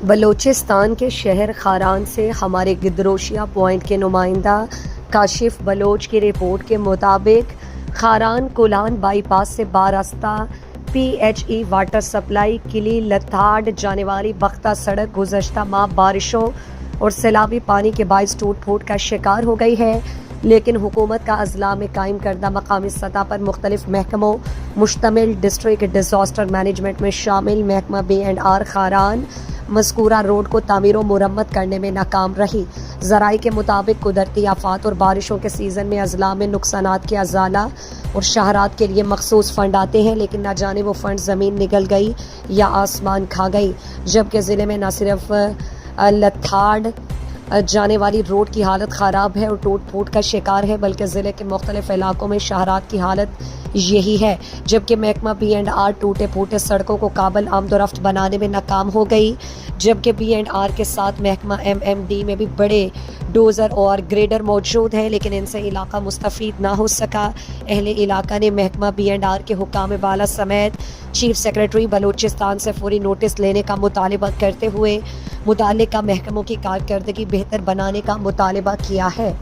بلوچستان کے شہر خاران سے ہمارے گدروشیا پوائنٹ کے نمائندہ کاشف بلوچ کی رپورٹ کے مطابق خاران کولان بائی پاس سے باراستہ P H E water supply کلی لتھاڑ جانے والی بختہ سڑک گزشتہ ماہ بارشوں اور سیلابی پانی کے باعث ٹوٹ پھوٹ کا شکار ہو گئی ہے، لیکن حکومت کا اضلاع میں قائم کردہ مقامی سطح پر مختلف محکموں مشتمل ڈسٹرکٹ ڈیزاسٹر مینجمنٹ میں شامل محکمہ بی اینڈ آر خاران مذکورہ روڈ کو تعمیر و مرمت کرنے میں ناکام رہی۔ ذرائع کے مطابق قدرتی آفات اور بارشوں کے سیزن میں اضلاع میں نقصانات کے ازالہ اور شاہراہات کے لیے مخصوص فنڈ آتے ہیں، لیکن نہ جانے وہ فنڈ زمین نگل گئی یا آسمان کھا گئی، جبکہ ضلع میں نہ صرف لتھاڑ جانے والی روڈ کی حالت خراب ہے اور ٹوٹ پھوٹ کا شکار ہے، بلکہ ضلع کے مختلف علاقوں میں شاہراہات کی حالت یہی ہے، جبکہ محکمہ بی اینڈ آر ٹوٹے پھوٹے سڑکوں کو قابل آمد و رفت بنانے میں ناکام ہو گئی، جبکہ بی اینڈ آر کے ساتھ محکمہ ایم ایم ڈی میں بھی بڑے ڈوزر اور گریڈر موجود ہیں، لیکن ان سے علاقہ مستفید نہ ہو سکا۔ اہل علاقہ نے محکمہ بی اینڈ آر کے حکام بالا سمیت چیف سیکرٹری بلوچستان سے فوری نوٹس لینے کا مطالبہ کرتے ہوئے متعلقہ محکموں کی کارکردگی بہتر بنانے کا مطالبہ کیا ہے۔